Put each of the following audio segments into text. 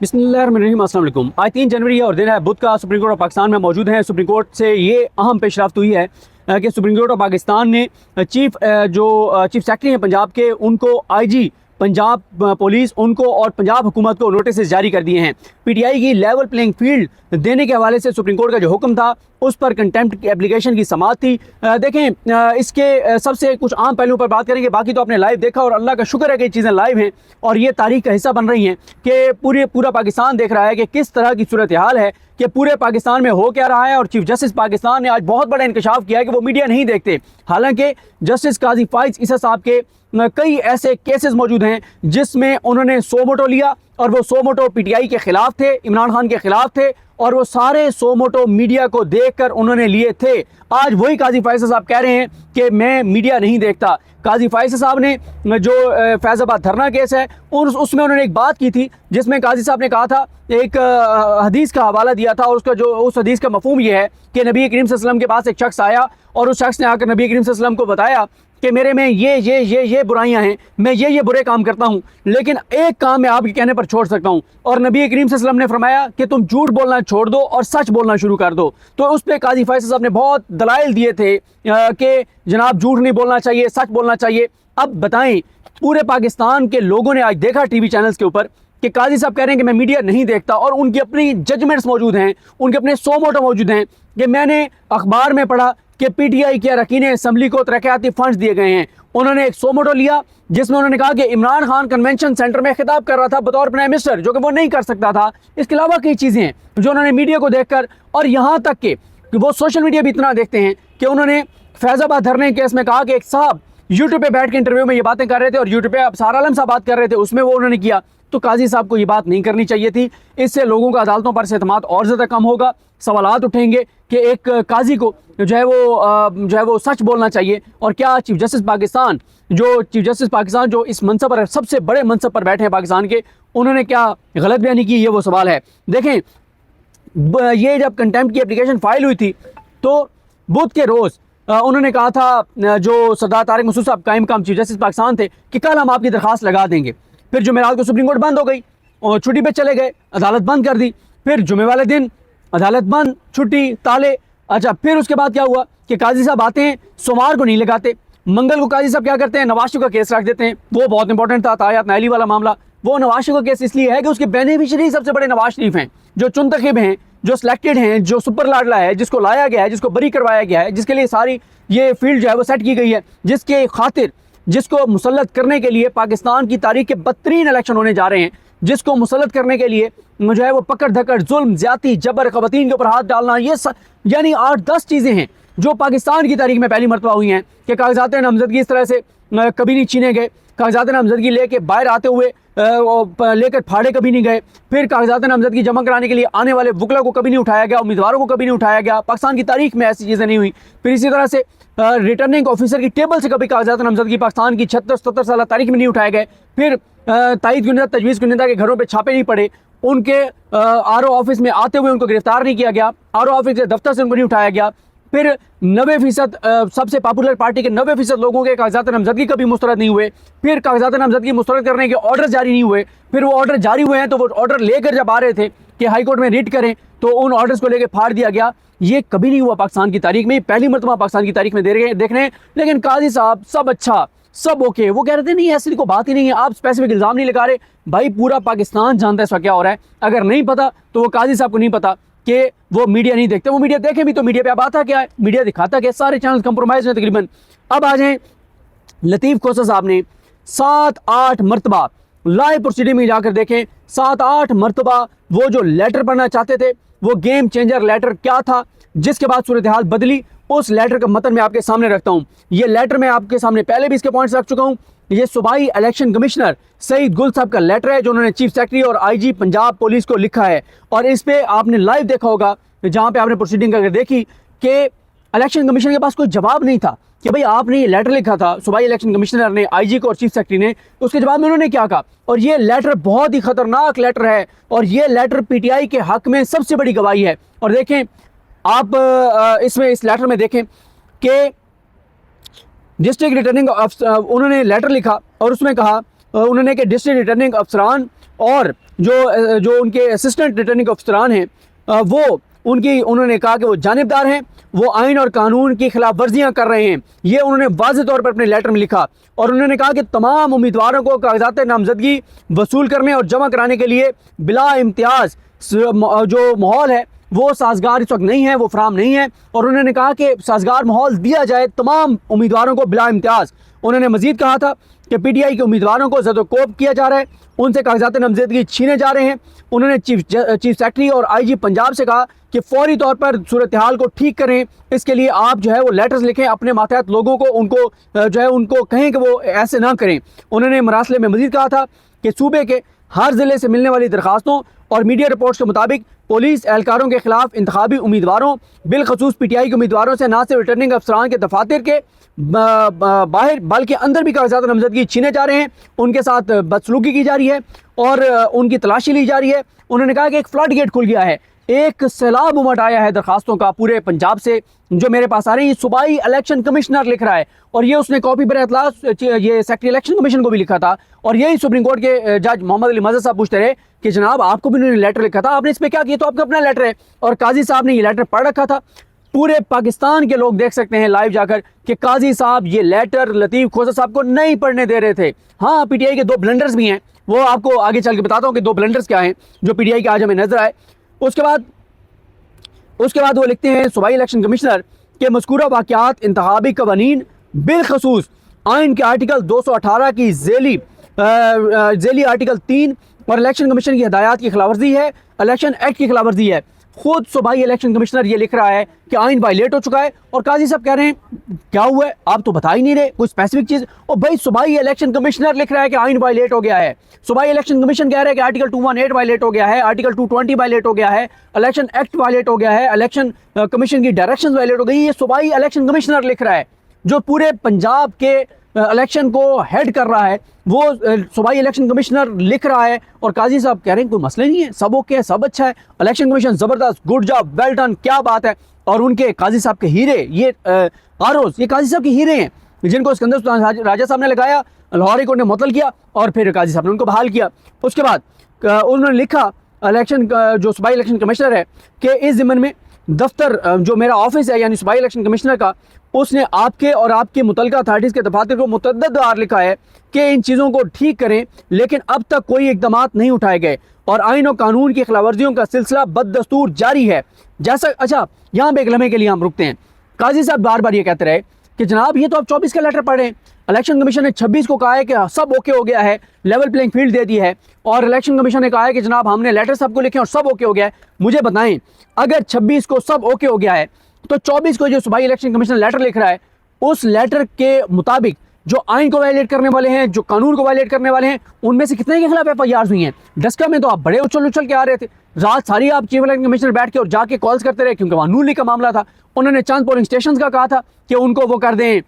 बिस्मिल्लाहिर्रहमानिर्रहीम। अस्सलाम वालेकुम। आज 3 जनवरी है और दिन है बुध का। सुप्रीम कोर्ट ऑफ पाकिस्तान में मौजूद हैं। सुप्रीम कोर्ट से ये अहम पेशरफ्त हुई है कि सुप्रीम कोर्ट ऑफ पाकिस्तान ने चीफ सेक्रेटरी हैं पंजाब के, उनको आईजी पंजाब पुलिस उनको और पंजाब हुकूमत को नोटिस जारी कर दिए हैं। पीटीआई की लेवल प्लेइंग फील्ड देने के हवाले से सुप्रीम कोर्ट का जो हुक्म था उस पर कंटेम्प्ट की एप्लीकेशन की समाअत थी। देखें, इसके सबसे कुछ आम पहलुओं पर बात करेंगे। बाकी तो आपने लाइव देखा और अल्लाह का शुक्र है कि चीज़ें लाइव हैं और ये तारीख का हिस्सा बन रही हैं कि पूरा पाकिस्तान देख रहा है कि किस तरह की सूरत हाल है, कि पूरे पाकिस्तान में हो क्या रहा है। और चीफ जस्टिस पाकिस्तान ने आज बहुत बड़ा इंकशाफ किया है कि वो मीडिया नहीं देखते। हालांकि जस्टिस काजी फाइज ईसा साहब के कई ऐसे केसेस मौजूद हैं जिसमें उन्होंने सो मोटो लिया और वो सो मोटो पीटीआई के खिलाफ थे, इमरान खान के खिलाफ थे और वो सारे सो मोटो मीडिया को देखकर उन्होंने लिए थे। आज वही काजी फैज़ल साहब कह रहे हैं कि मैं मीडिया नहीं देखता। काजी फैज़ल साहब ने जो फैज़ाबाद धरना केस है उसमें उन्होंने एक बात की थी जिसमें काजी साहब ने कहा था, एक हदीस का हवाला दिया था और उस हदीस का मफहूम ये है कि नबी करीम सल्लल्लाहु अलैहि वसल्लम के पास एक शख्स आया और उस शख्स ने आकर नबी करीम सल्लल्लाहु अलैहि वसल्लम को बताया कि मेरे में ये बुराइयां हैं, मैं ये बुरे काम करता हूं, लेकिन एक काम मैं आपके कहने पर छोड़ सकता हूं। और नबी करीम सल्लल्लाहु अलैहि वसल्लम ने फरमाया कि तुम झूठ बोलना छोड़ दो और सच बोलना शुरू कर दो। तो उस पर काजी फैसल साहब ने बहुत दलाइल दिए थे कि जनाब झूठ नहीं बोलना चाहिए, सच बोलना चाहिए। अब बताएं, पूरे पाकिस्तान के लोगों ने आज देखा टीवी चैनल्स के ऊपर कि काजी साहब कह रहे हैं कि मैं मीडिया नहीं देखता और उनकी अपनी जजमेंट्स मौजूद हैं, उनके अपने सो मोटो मौजूद हैं। कि मैंने अखबार में पढ़ा कि पीटीआई के अरकान असम्बली को तरक्याती फंड्स दिए गए हैं। उन्होंने एक सो मोटो लिया जिसमें उन्होंने कहा कि इमरान खान कन्वेंशन सेंटर में खिताब कर रहा था बतौर प्राइम मिनिस्टर, जो कि वो नहीं कर सकता था। इसके अलावा कई चीज़ें हैं जो उन्होंने मीडिया को देखकर, और यहाँ तक कि वो सोशल मीडिया भी इतना देखते हैं कि उन्होंने फैज़ाबाद धरने केस में कहा कि एक साहब यूट्यूब पे बैठ के इंटरव्यू में ये बातें कर रहे थे और यूट्यूब पे अबसार आलम साहब बात कर रहे थे, उसमें वो उन्होंने किया। तो काजी साहब को ये बात नहीं करनी चाहिए थी। इससे लोगों का अदालतों पर से एतमाद और ज़्यादा कम होगा। सवालात उठेंगे कि एक काजी को जो है वो सच बोलना चाहिए। और क्या चीफ जस्टिस पाकिस्तान जो इस मनसब पर, सबसे बड़े मनसब पर बैठे हैं पाकिस्तान के, उन्होंने क्या गलत बयानी की, ये वो सवाल है। देखें, ये जब कंटेम्प्ट की एप्लीकेशन फाइल हुई थी तो बुध के रोज़ उन्होंने कहा था, जो सरदार तारिक मसूद साहब कायम काम चीफ जस्टिस पाकिस्तान थे, कि कल हम आपकी दरख्वास्त लगा देंगे। फिर जुमेरात को सुप्रीम कोर्ट बंद हो गई और छुट्टी पे चले गए, अदालत बंद कर दी। फिर जुमे वाले दिन अदालत बंद, छुट्टी, ताले। अच्छा, फिर उसके बाद क्या हुआ कि काजी साहब आते हैं, सोमवार को नहीं लगाते, मंगल को काजी साहब क्या करते हैं, नवाज शरीफ का केस रख देते हैं। वो बहुत इंपॉर्टेंट था, तायात नायली वाला मामला। वो नवाज शरीफ का केस इसलिए है कि उसके बेनिफिशियरी सबसे बड़े नवाज शरीफ हैं, जो चुनतखब हैं, जो सिलेक्टेड हैं, जो सुपर लाडला है, जिसको लाया गया है, जिसको बरी करवाया गया है, जिसके लिए सारी ये फील्ड जो है वो सेट की गई है, जिसके खातिर, जिसको मुसल्लत करने के लिए पाकिस्तान की तारीख के बदतरीन इलेक्शन होने जा रहे हैं, जिसको मुसल्लत करने के लिए जो है वो पकड़ धकड़, जुल्म, ज्यादती, जबर, ख़वातीन के ऊपर हाथ डालना, ये यानी 8-10 चीज़ें हैं जो पाकिस्तान की तारीख में पहली मरतबा हुई हैं कि कागजात नामजदगी इस तरह से कभी नहीं छीने गए। कागजात नामजदगी लेके बाहर आते हुए लेकर फाड़े कभी नहीं गए। फिर कागजात नामजदगी जमा कराने के लिए आने वाले वकला को कभी नहीं उठाया गया, उम्मीदवारों को कभी नहीं उठाया गया। पाकिस्तान की तारीख में ऐसी चीज़ें नहीं हुई। फिर इसी तरह से रिटर्निंग ऑफिसर की टेबल से कभी कागजात नामजदगी पाकिस्तान की 76-77 साल तारीख में नहीं उठाए गए। फिर ताइद गुनिंदा, तजवीज़ गुनिंदा के घरों पर छापे नहीं पड़े, उनके आरओ ऑफिस में आते हुए उनको गिरफ्तार नहीं किया गया, आरओ ऑफिस के दफ्तर से उनको नहीं उठाया गया। फिर 90% सबसे पॉपुलर पार्टी के 90% लोगों के कागजात नामजदगी कभी मुस्तरद नहीं हुए। फिर कागजात नामजदगी मुस्तरद करने के ऑर्डर जारी नहीं हुए। फिर वो ऑर्डर जारी हुए हैं तो वो ऑर्डर लेकर जब आ रहे थे कि हाई कोर्ट में रिट करें तो उन ऑर्डर्स को लेकर फाड़ दिया गया। ये कभी नहीं हुआ पाकिस्तान की तारीख में, पहली मरतबा पाकिस्तान की तारीख में देख रहे हैं। लेकिन काजी साहब सब अच्छा, सब ओके, वो कह रहे थे नहीं ऐसी कोई बात ही नहीं है, आप स्पेसिफिक इल्ज़ाम नहीं लगा रहे। भाई पूरा पाकिस्तान जानता है इसका क्या हो रहा है। अगर नहीं पता तो वो काजी साहब को नहीं पता कि वो मीडिया नहीं देखते। वो मीडिया देखें भी तो मीडिया पे अब आता क्या है, मीडिया दिखाता क्या, सारे चैनल कंप्रोमाइज हैं तकरीबन। अब आ जाएं, लतीफ़ खोसा साहब ने 7-8 मरतबा लाइव प्रोसीडिंग में जाकर देखें, 7-8 मरतबा वो जो लेटर पढ़ना चाहते थे, वो गेम चेंजर लेटर क्या था, जिसके बाद सूरत हाल बदली। उस लेटर का मतन मैं आपके सामने रखता हूँ। ये लेटर मैं आपके सामने पहले भी इसके पॉइंट्स रख चुका हूँ। ये सूबाई इलेक्शन कमिश्नर सईद गुल साहब का लेटर है जो उन्होंने चीफ सेक्रेटरी और आईजी पंजाब पुलिस को लिखा है। और इस पे आपने लाइव देखा होगा, जहाँ पे आपने प्रोसीडिंग करके देखी कि इलेक्शन कमिश्नर के पास कोई जवाब नहीं था कि भाई आपने ये लेटर लिखा था, सूबाई इलेक्शन कमिश्नर ने, आईजी को और चीफ सेक्रेटरी ने, उसके जवाब में उन्होंने क्या कहा। और ये लेटर बहुत ही खतरनाक लेटर है और ये लेटर पीटीआई के हक में सबसे बड़ी गवाही है। और देखें आप इसमें, इस लेटर में देखें कि डिस्ट्रिक्ट रिटर्निंग उन्होंने लेटर लिखा और उसमें कहा उन्होंने कि डिस्ट्रिक्ट रिटर्निंग अफसरान और जो उनके असिस्टेंट रिटर्निंग अफसरान हैं वो उन्होंने कहा कि वो जानिबदार हैं, वो आइन और कानून की खिलाफ वर्जियाँ कर रहे हैं। ये उन्होंने वाज़ेह तौर पर अपने लेटर में लिखा और उन्होंने कहा कि तमाम उम्मीदवारों को कागजात नामजदगी वसूल करने और जमा कराने के लिए बिला इम्तियाज़ जो माहौल है वो साजगार इस वक्त नहीं है, वो फराम नहीं है। और उन्होंने कहा कि साजगार माहौल दिया जाए तमाम उम्मीदवारों को बिला इम्तियाज़। उन्होंने मजीद कहा था कि PTI के उम्मीदवारों को ज़दोकोब किया जा रहा है, उनसे कागजात नामजदगी छीने जा रहे हैं। उन्होंने चीफ सेक्रेटरी और IG पंजाब से कहा कि फौरी तौर पर सूरत हाल को ठीक करें, इसके लिए आप जो है वो लेटर्स लिखें अपने मातहत लोगों को, उनको जो है उनको कहें कि वो ऐसे ना करें। उन्होंने मरासले में मजीद कहा था कि सूबे के हर ज़िले से मिलने वाली दरखास्तों और मीडिया रिपोर्ट्स के मुताबिक पुलिस एहलकारों के खिलाफ इंतखाबी उम्मीदवारों बिलखसूस PTI के उम्मीदवारों से न सिर्फ रिटर्निंग अफसरान के दफातर के बाहर बल्कि अंदर भी कागजात नामजदगी छीने जा रहे हैं, उनके साथ बदसलूकी की जा रही है और उनकी तलाशी ली जा रही है। उन्होंने कहा कि एक फ्लड गेट खुल गया है, एक सैलाब उमड़ आया है दरखास्तों का पूरे पंजाब से जो मेरे पास आ रही है। सूबाई इलेक्शन कमिश्नर लिख रहा है और ये उसने कॉपी बर इतलास ये सेक्रेटरी इलेक्शन कमीशन को भी लिखा था और यही सुप्रीम कोर्ट के जज मोहम्मद अली मजहर साहब पूछते रहे कि जनाब आपको भी उन्होंने लेटर लिखा था, आपने इस पर क्या किया? तो आपका अपना लेटर है और काजी साहब ने ये लेटर पढ़ रखा था। पूरे पाकिस्तान के लोग देख सकते हैं लाइव जाकर कि काजी साहब ये लेटर लतीफ़ खोसर साहब को नहीं पढ़ने दे रहे थे। हाँ, PTI के 2 ब्लंडर्स भी हैं, वो आपको आगे चल के बताता हूँ कि 2 ब्लंडर्स क्या हैं जो PTI के आज हमें नजर आए। उसके बाद वो लिखते हैं सूबाई इलेक्शन कमिश्नर के मज़कूरा वाक़यात इंतखाबी कवानीन बिलखसूस आइन के आर्टिकल 218 की झेली आर्टिकल 3 और इलेक्शन कमीशन की हिदायत की खिलाफवर्जी है, इलेक्शन एक्ट की खिलाफवर्जी है। खुद सूबाई इलेक्शन कमिश्नर ये लिख रहा है कि आइन वायलेट हो चुका है और काजी साहब कह रहे हैं क्या हुआ है, आप तो बता ही नहीं रहे कोई स्पेसिफिक चीज़। और भाई सूबाई इलेक्शन कमिश्नर लिख रहा है कि आइन वायलेट हो गया है, सूबाई इलेक्शन कमीशन कह रहा है कि आर्टिकल 218 वायलेट हो गया है, आर्टिकल 220 वायलेट हो गया है, इलेक्शन एक्ट वायलेट हो गया है, इलेक्शन कमीशन की डायरेक्शन वायलेट हो गई। ये सूबाई इलेक्शन कमिश्नर लिख रहा है जो पूरे पंजाब के इलेक्शन को हेड कर रहा है, वो सूबाई इलेक्शन कमिश्नर लिख रहा है और काजी साहब कह रहे हैं कोई मसला नहीं है, सब ओके है, सब अच्छा है, इलेक्शन कमीशन ज़बरदस्त, गुड जॉब, वेल डन, क्या बात है। और उनके काजी साहब के हीरे ये आरोज, ये काजी साहब के हीरे हैं जिनको सिकंदर सुल्तान राजा साहब ने लगाया, लाहौर हाई कोर्ट ने मुअत्तल किया और फिर काजी साहब ने उनको बहाल किया। उसके बाद उन्होंने लिखा इलेक्शन जो सूबाई इलेक्शन कमिश्नर है कि इस ज़िम्मन में दफ्तर जो मेरा ऑफिस है यानी सूबाई इलेक्शन कमिश्नर का, उसने आपके और आपके मुतल्लिका अथॉरिटीज़ के दफातर को मुतअद्दिद बार लिखा है कि इन चीज़ों को ठीक करें, लेकिन अब तक कोई इकदाम नहीं उठाए गए और आइन और कानून की खिलाफवर्जियों का सिलसिला बददस्तूर जारी है। जैसा अच्छा, यहाँ पे एक लम्हे के लिए हम रुकते हैं। काजी साहब बार बार ये कहते रहे कि जनाब ये तो आप 24 का लेटर पढ़ें, इलेक्शन कमीशन ने 26 को कहा है कि सब ओके हो गया है, लेवल प्लेइंग फील्ड दे दी है और इलेक्शन कमीशन ने कहा है कि जनाब हमने लेटर सबको लिखे और सब ओके हो गया है। मुझे बताएं, अगर 26 को सब ओके हो गया है तो 24 को जो सूबाई इलेक्शन कमीशन लेटर लिख रहा है, उस लेटर के मुताबिक जो आइन को वायलेट करने वाले हैं, जो कानून को वायलेट करने वाले हैं, उनमें से कितने के खिलाफ FIR हुई हैं? डस्का में तो आप बड़े उछल के आ रहे थे, रात सारी आप चीफ इलेक्शन कमिश्नर बैठ के और जाके कॉल्स करते रहे क्योंकि वहाँ नून लीग का मामला था। उन्होंने चंद पोलिंग स्टेशन का कहा था कि उनको वो कर दें,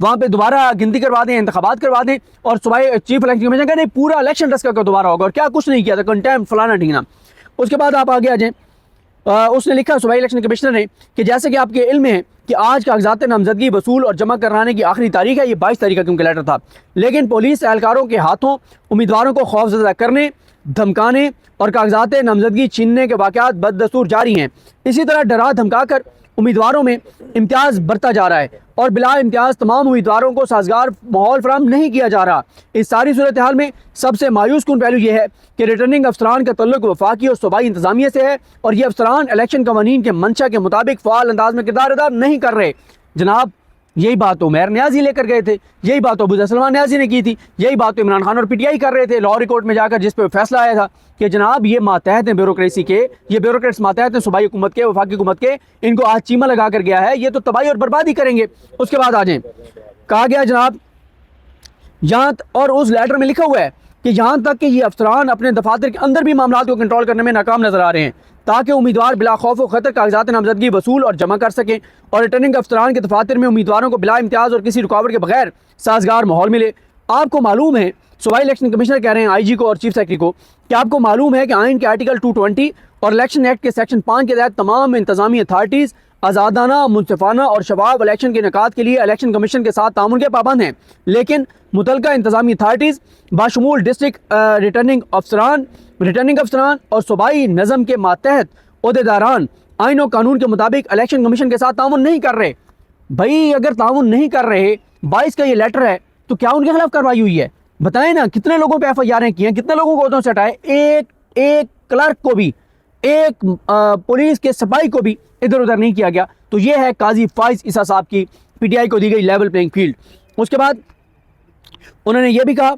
वहाँ पे दोबारा गिनती करवा दें, इंतखाबात करवा दें और सूबाई चीफ इलेक्शन कमिश्नर का नहीं पूरा इलेक्शन डस्का का दोबारा होगा और क्या कुछ नहीं किया था, कंटेम्प्ट फलाना ढीना। उसके बाद आप आगे आ जाएँ, उसने लिखा सूबाई इलेक्शन कमिश्नर ने कि जैसे कि आपके इल्म है कि आज कागजात नामजदगी वसूल और जमा कराने की आखिरी तारीख है, ये 22 तारीख का क्योंकि लेटर था, लेकिन पुलिस एहलकारों के हाथों उम्मीदवारों को खौफजदा करने, धमकाने और कागजात नामजदगी छीनने के वाक़यात बददस्तूर जारी हैं। इसी तरह डरा धमका कर उम्मीदवारों में इम्तियाज़ बढ़ता जा रहा है और बिला इम्तियाज़ तमाम उम्मीदवारों को साजगार माहौल फराहम नहीं किया जा रहा। इस सारी सूरत हाल में सबसे मायूस कुन पहलू यह है कि रिटर्निंग अफसरान का तल्लुक वफाकी और सूबाई इंतजामिया से है और ये अफसरान इलेक्शन कवानीन के मंशा के मुताबिक फ़ाल अंदाज में किरदार अदा नहीं कर रहे। जनाब यही बात तो उमैर नियाज़ी लेकर गए थे, यही बात तो अबू सलमान नियाज़ी ने की थी, यही बात तो इमरान खान और PTI कर रहे थे लाहौर कोर्ट में जाकर, जिस पर फैसला आया था कि जनाब ये मातहत हैं ब्यूरोक्रेसी के, ये ब्यूरोक्रेट्स मातहत हैं सूबाई हुकूमत के, वफाकी हुकूमत के, इनको आज चीमा लगा कर गया है, ये तो तबाही और बर्बादी करेंगे। उसके बाद आ जाए, कहा गया जनाब यहाँ और उस लेटर में लिखा हुआ है कि यहाँ तक कि ये अफसरान अपने दफातर के अंदर भी मामला को कंट्रोल करने में नाकाम नजर आ रहे हैं ताकि उम्मीदवार बिला खौफ व खतर कागजात नामजदगी वसूल और जमा कर सकें और रिटर्निंग अफसरान के दफातर में उम्मीदवारों को बिला इम्तियाज़ और किसी रुकावट के बगैर साजगार माहौल मिले। आपको मालूम है, सूबाई इलेक्शन कमिश्नर कह रहे हैं IG को और चीफ सेक्रेटरी को कि आपको मालूम है कि आइन के आर्टिकल 220 और इलेक्शन एक्ट के सेक्शन 5 के तहत तमाम इंतजामी अथॉरिटीज़ आज़ादाना, मुनसिफाना और शफाफ इलेक्शन के इनेकाद के लिए इलेक्शन कमीशन के साथ तामुन के पाबंद हैं, लेकिन मुतलका इंतजामी अथार्टीज़ बाशमूल डिस्ट्रिक्ट रिटर्निंग अफसरान और सूबाई नज़म के मातहत ओहदेदारान आइन और कानून के मुताबिक इलेक्शन कमीशन के साथ तामुन नहीं कर रहे। भाई अगर तामुन नहीं कर रहे, 22 का ये लेटर है, तो क्या उनके खिलाफ कार्रवाई हुई है? बताएं ना, कितने लोगों पे FIR की हैं, कितने लोगों को ओहदों से हटाए? एक क्लर्क को भी, एक पुलिस के सिपाही को भी इधर उधर नहीं किया गया। तो ये है काजी फाइज ईसा साहब की PTI को दी गई लेवल प्लेइंग फील्ड। उसके बाद उन्होंने ये भी कहा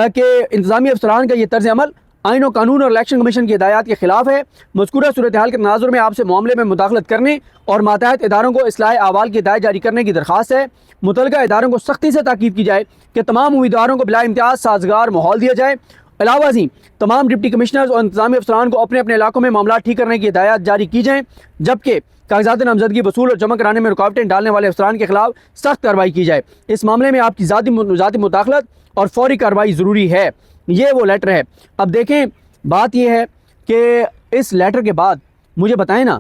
कि इंतजामी अफसरान का ये तर्ज अमल आइन और कानून और इलेक्शन कमीशन की हिदायत के खिलाफ है। मज़कूरा सूरत हाल के तनाजुर में आपसे मामले में मुदाखलत करने और मातहत इदारों को इस्लाह अहवाल की हिदायत जारी करने की दरख्वास्त है। मुतलका इदारों को सख्ती से ताकीद की जाए कि तमाम उम्मीदवारों को बिला इम्तियाज़ साजगार माहौल दिया जाए। अलावा जी तमाम डिप्टी कमिश्नर्स और इंतजामी अफसरान को अपने अपने इलाकों में मामला ठीक करने की हिदायत जारी की जाए, जबकि कागजात नामजदगी वसूल और जमा कराने में रुकावटें डालने वाले अफसरान के खिलाफ सख्त कार्रवाई की जाए। इस मामले में आपकी ज़ाती मुदाखलत और फौरी कार्रवाई ज़रूरी है। ये वो लेटर है। अब देखें, बात यह है कि इस लेटर के बाद मुझे बताएं ना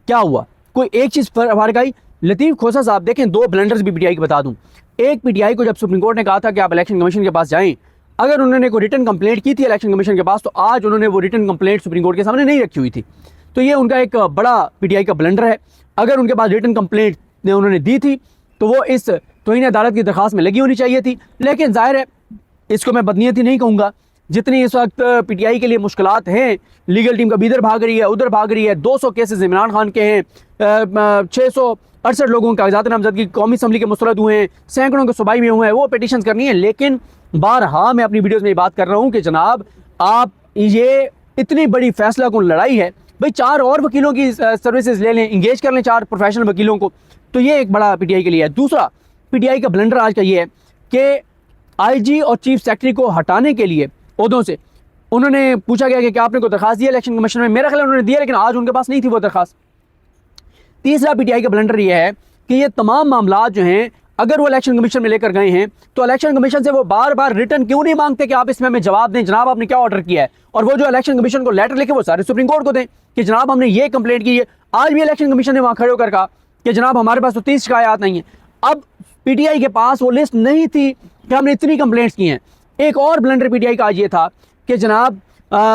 क्या हुआ। कोई एक चीज़ फर्क आई। लतीफ़ खोसा साहब, देखें, 2 ब्लंडर्स भी PTI की बता दूं। एक, PTI को जब सुप्रीम कोर्ट ने कहा था कि आप इलेक्शन कमीशन के पास जाएं, अगर उन्होंने कोई रिटर्न कंप्लेंट की थी इलेक्शन कमीशन के पास, तो आज उन्होंने वो रिटर्न कंप्लेंट सुप्रीम कोर्ट के सामने नहीं रखी हुई थी। तो ये उनका एक बड़ा PTI का ब्लंडर है। अगर उनके पास रिटर्न कंप्लेंट उन्होंने दी थी तो वो इस तौहीन अदालत की दरख्वास्त में लगी होनी चाहिए थी। लेकिन जाहिर है, इसको मैं बदनीयती नहीं कहूँगा। जितनी इस वक्त PTI के लिए मुश्किलात हैं, लीगल टीम कभी इधर भाग रही है, उधर भाग रही है। 200 केसेस इमरान खान के हैं, 668 लोगों के कागजात नामजदगी कौमी असम्बली के मुस्तरद हुए हैं, सैकड़ों के सूबाई में हुए हैं, वो पिटीशन करनी है। लेकिन बारहा मैं अपनी वीडियोज़ में बात कर रहा हूँ कि जनाब, आप ये इतनी बड़ी फैसला कौन लड़ाई है, भाई 4 और वकीलों की सर्विसेज ले लें, इंगेज कर लें 4 प्रोफेशनल वकीलों को। तो ये एक बड़ा PTI के लिए है। दूसरा PTI का ब्लंडर आज का ये है कि IG और चीफ सेक्रेटरी को हटाने के लिए ओहदों से उन्होंने पूछा गया कि क्या आपने कोई दरखास्त दी है इलेक्शन कमीशन में? मेरा ख्याल उन्होंने दिया, लेकिन आज उनके पास नहीं थी वो दरखास्त। तीसरा PTI का ब्लंडर ये है कि ये तमाम मामला जो हैं, अगर वो इलेक्शन कमीशन में लेकर गए हैं तो इलेक्शन कमीशन से वो बार बार रिटर्न क्यों नहीं मांगते कि आप इसमें हमें जवाब दें, जनाब आपने क्या ऑर्डर किया है। और वो जो इलेक्शन कमीशन को लेटर लिखे वो सारे सुप्रीम कोर्ट को दें कि जनाब हमने ये कंप्लेंट की है। आज भी इलेक्शन कमीशन ने वहाँ खड़े होकर कहा कि जनाब हमारे पास तो 30 शिकायत नहीं है। अब PTI के पास वो लिस्ट नहीं थी कि हमने इतनी कंप्लेंट्स की हैं। एक और ब्लंडर PTI का आज ये था कि जनाब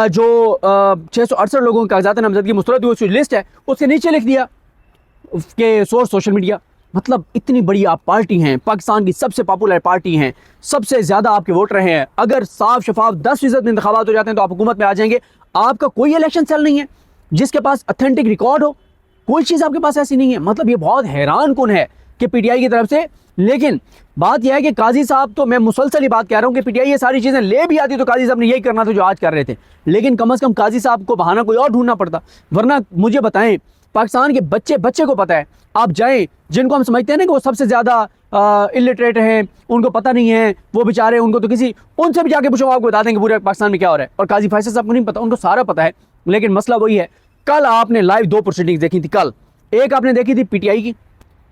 जो 668 लोगों के कागजात नामजदगी मुस्तरद हुई लिस्ट है, उसके नीचे लिख दिया कि सोर्स सोशल मीडिया। मतलब इतनी बड़ी आप पार्टी हैं, पाकिस्तान की सबसे पॉपुलर पार्टी हैं, सबसे ज़्यादा आपके वोटर हैं। अगर साफ शफाफ 10% में इंतखाबात हो जाते हैं तो आप हुकूमत में आ जाएंगे। आपका कोई इलेक्शन सेल नहीं है जिसके पास अथेंटिक रिकॉर्ड हो, कोई चीज़ आपके पास ऐसी नहीं है। मतलब ये बहुत हैरान कुन है कि PTI की तरफ से। लेकिन बात यह है कि काजी साहब, तो मैं मुसलसल ही बात कह रहा हूँ कि PTI ये सारी चीज़ें ले भी आती तो काजी साहब ने यही करना था जो आज कर रहे थे। लेकिन कम से कम काजी साहब को बहाना कोई और ढूंढना पड़ता। वरना मुझे बताएं, पाकिस्तान के बच्चे को पता है, आप जाएं, जिनको हम समझते हैं ना कि वो सबसे ज़्यादा इलिटरेट हैं, उनको पता नहीं है, वो बेचारे, उनको तो किसी उनसे भी जाके पूछो, आपको बता देंगे पूरे पाकिस्तान में क्या हो रहा है। और काजी फैसल साहब को नहीं पता, उनको सारा पता है। लेकिन मसला वही है, कल आपने लाइव 2 प्रोसीडिंग्स देखी थी। कल एक आपने देखी थी PTI की,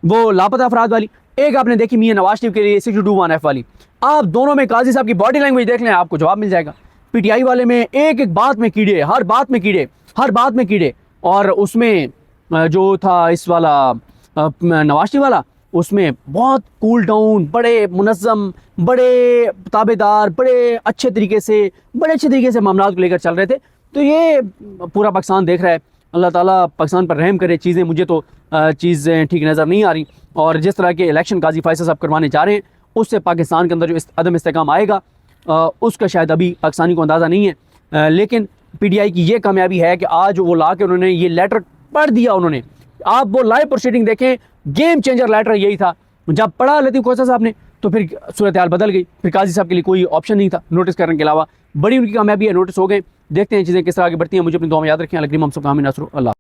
वो लापता अफराद वाली, एक आपने देखी मियां नवाज शरीफ के लिए 62(1)F वाली। आप दोनों में काजी साहब की बॉडी लैंग्वेज देख लें, आपको जवाब मिल जाएगा। PTI वाले में एक बात में कीड़े, हर बात में कीड़े। और उसमें जो था इस वाला नवाज शरीफ वाला, उसमें बहुत कूल डाउन, बड़े मुनज़्ज़म, बड़े ताबेदार, बड़े अच्छे तरीके से मामला को लेकर चल रहे थे। तो ये पूरा पाकिस्तान देख रहा है। अल्लाह ताला पाकिस्तान पर रहम करे। चीज़ें मुझे तो चीज़ें ठीक नज़र नहीं आ रही। और जिस तरह के इलेक्शन काजी फैसल साहब करवाने जा रहे हैं, उससे पाकिस्तान के अंदर जो अदम इस्तेकाम आएगा उसका शायद अभी पाकिस्तानी को अंदाज़ा नहीं है। लेकिन PTI की ये कामयाबी है कि आज वो ला के उन्होंने ये लेटर पढ़ दिया। उन्होंने, आप वो लाइव प्रोसीडिंग देखें, गेम चेंजर लेटर यही था। जब पढ़ा लतीफ़ खोसा साहब ने तो फिर सूरत हाल बदल गई। फिर काजी साहब के लिए कोई ऑप्शन नहीं था नोटिस करने के अलावा। बड़ी उनकी कामयाबी है, नोटिस हो गए। देखते हैं चीज़ें किस तरह आगे बढ़ती हैं। मुझे अपनी दुआ में याद रखें। अलग हम सब हामी नसर अल्लाह।